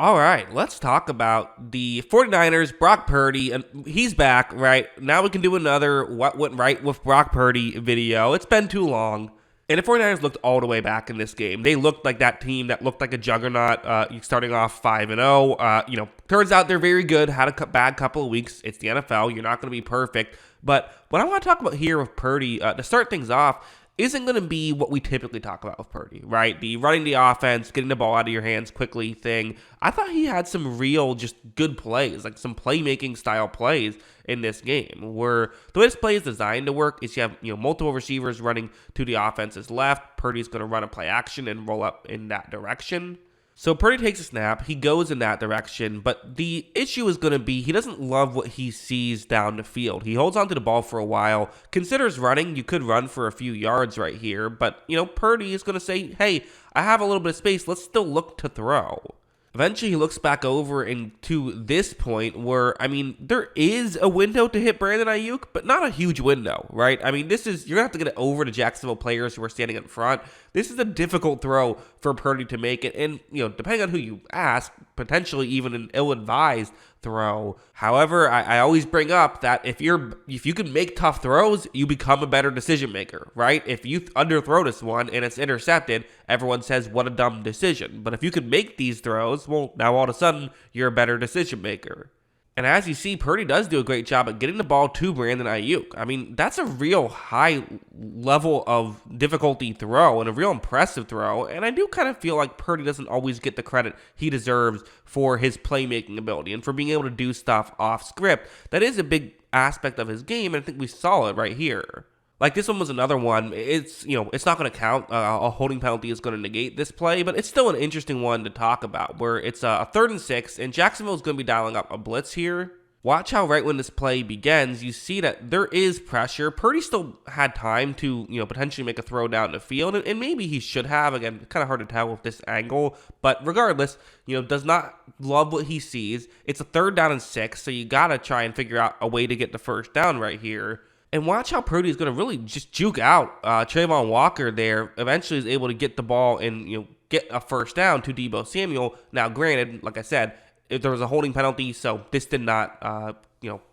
All right, let's talk about the 49ers, Brock Purdy, and he's back, right? Now we can do another What Went Right with Brock Purdy video. It's been too long. And the 49ers looked all the way back in this game. They looked like that team that looked like a juggernaut, starting off 5-0. Turns out they're very good, had a bad couple of weeks. It's the NFL. You're not going to be perfect. But what I want to talk about here with Purdy, to start things off, isn't going to be what we typically talk about with Purdy, right? The running the offense, getting the ball out of your hands quickly thing. I thought he had some real just good plays, like some playmaking style plays in this game, where the way this play is designed to work is you have multiple receivers running to the offense's left. Purdy's going to run a play action and roll up in that direction. So Purdy takes a snap, he goes in that direction, but the issue is going to be he doesn't love what he sees down the field. He holds onto the ball for a while, considers running. You could run for a few yards right here, but Purdy is going to say, hey, I have a little bit of space, let's still look to throw. Eventually, he looks back over into this point where, there is a window to hit Brandon Ayuk, but not a huge window, right? You're going to have to get it over to Jacksonville players who are standing in front. This is a difficult throw for Purdy to make it, and, depending on who you ask, potentially even an ill-advised throw. However, I always bring up that if you can make tough throws, you become a better decision maker, right? If you underthrow this one and it's intercepted, everyone says, what a dumb decision. But if you can make these throws, well, now all of a sudden, you're a better decision maker. And as you see, Purdy does do a great job at getting the ball to Brandon Ayuk. That's a real high level of difficulty throw and a real impressive throw. And I do kind of feel like Purdy doesn't always get the credit he deserves for his playmaking ability and for being able to do stuff off script. That is a big aspect of his game, and I think we saw it right here. Like this one was another one. It's not going to count. A holding penalty is going to negate this play, but it's still an interesting one to talk about where it's a 3rd and 6, and Jacksonville is going to be dialing up a blitz here. Watch how right when this play begins, you see that there is pressure. Purdy still had time to, potentially make a throw down the field, and maybe he should have. Again, kind of hard to tell with this angle, but regardless, does not love what he sees. It's a 3rd down and 6, so you got to try and figure out a way to get the first down right here. And watch how Purdy is going to really just juke out Trayvon Walker there. Eventually is able to get the ball and get a first down to Deebo Samuel. Now, granted, like I said, if there was a holding penalty, so this did not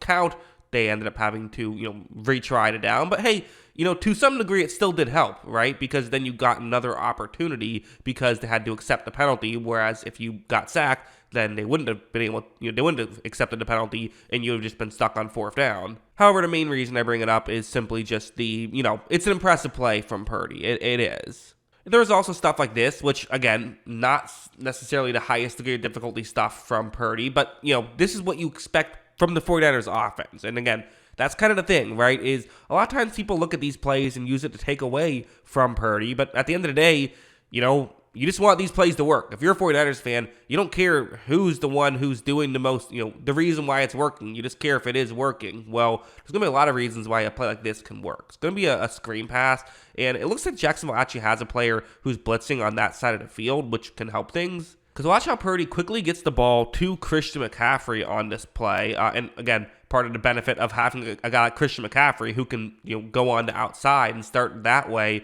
count. They ended up having to retry it down. But hey, to some degree, it still did help, right? Because then you got another opportunity because they had to accept the penalty. Whereas if you got sacked, then they wouldn't have been able, they wouldn't have accepted the penalty, and you would have just been stuck on 4th down. However, the main reason I bring it up is simply just it's an impressive play from Purdy. It is. There's also stuff like this, which, again, not necessarily the highest degree of difficulty stuff from Purdy, but, this is what you expect from the 49ers offense. And again, that's kind of the thing, right, is a lot of times people look at these plays and use it to take away from Purdy, but at the end of the day, you just want these plays to work. If you're a 49ers fan, you don't care who's the one who's doing the most, the reason why it's working. You just care if it is working. Well, there's going to be a lot of reasons why a play like this can work. It's going to be a screen pass, and it looks like Jacksonville actually has a player who's blitzing on that side of the field, which can help things. Because watch how Purdy quickly gets the ball to Christian McCaffrey on this play. And again, part of the benefit of having a guy like Christian McCaffrey who can go on the outside and start that way.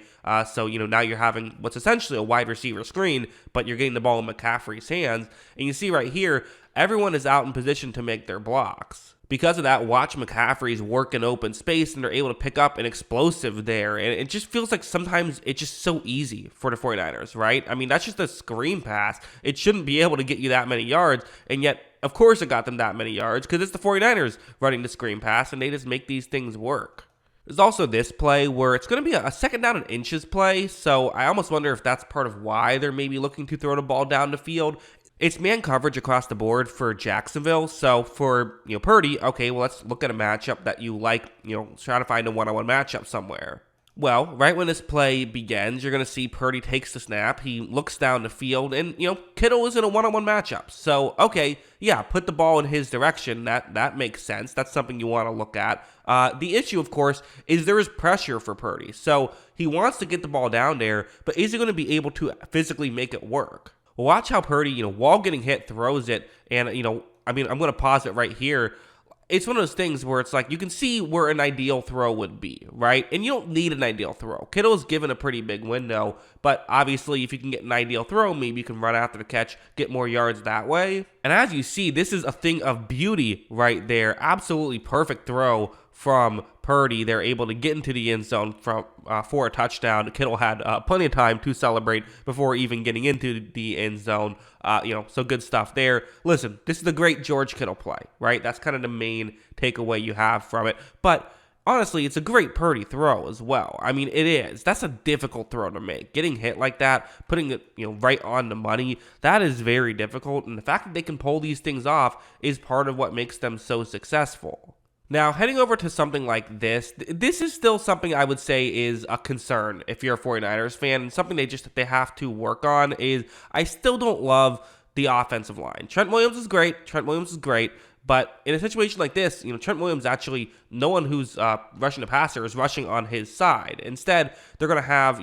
So now you're having what's essentially a wide receiver screen, but you're getting the ball in McCaffrey's hands. And you see right here, everyone is out in position to make their blocks. Because of that, watch McCaffrey's work in open space, and they're able to pick up an explosive there. And it just feels like sometimes it's just so easy for the 49ers, right? That's just a screen pass. It shouldn't be able to get you that many yards, and yet, of course, it got them that many yards because it's the 49ers running the screen pass, and they just make these things work. There's also this play where it's going to be a 2nd down and inches play, so I almost wonder if that's part of why they're maybe looking to throw the ball down the field. It's man coverage across the board for Jacksonville. So for, Purdy, okay, well, let's look at a matchup that you like, try to find a one-on-one matchup somewhere. Well, right when this play begins, you're going to see Purdy takes the snap. He looks down the field, and, Kittle is in a one-on-one matchup. So, okay, yeah, put the ball in his direction. That makes sense. That's something you want to look at. The issue, of course, is there is pressure for Purdy. So he wants to get the ball down there, but is he going to be able to physically make it work? Well, watch how Purdy, while getting hit, throws it. And, I'm going to pause it right here. it's one of those things where it's like you can see where an ideal throw would be, right? And you don't need an ideal throw. Kittle's given a pretty big window, but obviously if you can get an ideal throw, maybe you can run after the catch, get more yards that way. And as you see, this is a thing of beauty right there. Absolutely perfect throw from Purdy. They're able to get into the end zone for a touchdown. Kittle had plenty of time to celebrate before even getting into the end zone. So good stuff there. Listen, this is the great George Kittle play, right? That's kind of the main takeaway you have from it. But honestly, it's a great Purdy throw as well. I mean, it is. That's a difficult throw to make. Getting hit like that, putting it right on the money, that is very difficult. And the fact that they can pull these things off is part of what makes them so successful. Now, heading over to something like this is still something I would say is a concern if you're a 49ers fan, and something they have to work on is I still don't love the offensive line. Trent Williams is great, but in a situation like this, Trent Williams actually, no one who's rushing the passer is rushing on his side. Instead, they're going to have,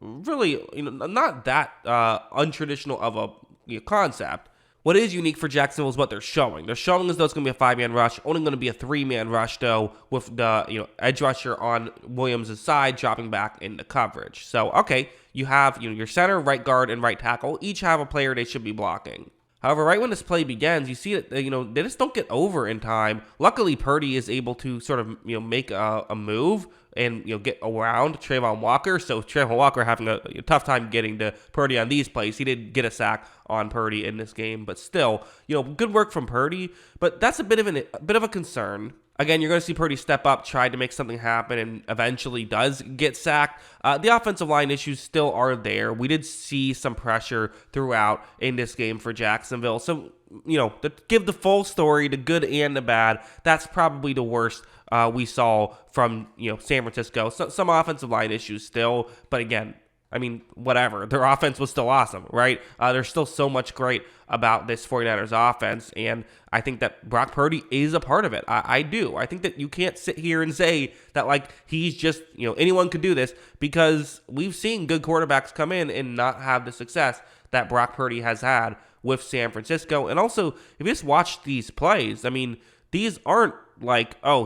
really, not that untraditional of a concept. What is unique for Jacksonville is what they're showing. They're showing as though it's going to be a 5-man rush, only going to be a 3-man rush, though, with the edge rusher on Williams' side dropping back into coverage. So, okay, you have your center, right guard, and right tackle. Each have a player they should be blocking. However, right when this play begins, you see that they just don't get over in time. Luckily, Purdy is able to sort of make a move and get around Trayvon Walker. So Trayvon Walker having a tough time getting to Purdy on these plays. He did get a sack on Purdy in this game, but still, good work from Purdy. But that's a bit of a concern. Again, you're going to see Purdy step up, try to make something happen, and eventually does get sacked. The offensive line issues still are there. We did see some pressure throughout in this game for Jacksonville. So, to give the full story, the good and the bad, that's probably the worst we saw from, San Francisco. So, some offensive line issues still, but again, I mean, whatever. Their offense was still awesome, right? There's still so much great about this 49ers offense, and I think that Brock Purdy is a part of it. I do. I think that you can't sit here and say that, he's just, anyone could do this, because we've seen good quarterbacks come in and not have the success that Brock Purdy has had with San Francisco. And also, if you just watch these plays, I mean, these aren't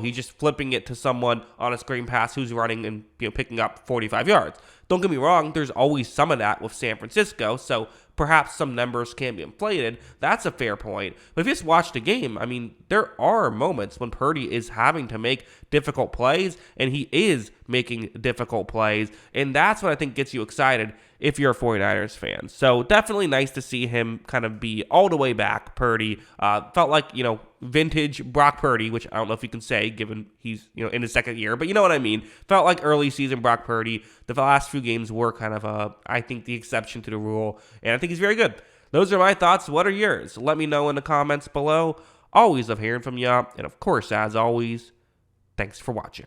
he's just flipping it to someone on a screen pass who's running and picking up 45 yards. Don't get me wrong, there's always some of that with San Francisco, so perhaps some numbers can be inflated. That's a fair point. But if you just watch the game, I mean, there are moments when Purdy is having to make difficult plays, and he is making difficult plays, and that's what I think gets you excited if you're a 49ers fan. So definitely nice to see him kind of be all the way back, Purdy. Felt like, vintage Brock Purdy, which I don't know if you can say given he's, in his second year, but you know what I mean. Felt like early season Brock Purdy. The last few games were kind of, I think, the exception to the rule, and I think he's very good. Those are my thoughts. What are yours? Let me know in the comments below. Always love hearing from you, and of course, as always, thanks for watching.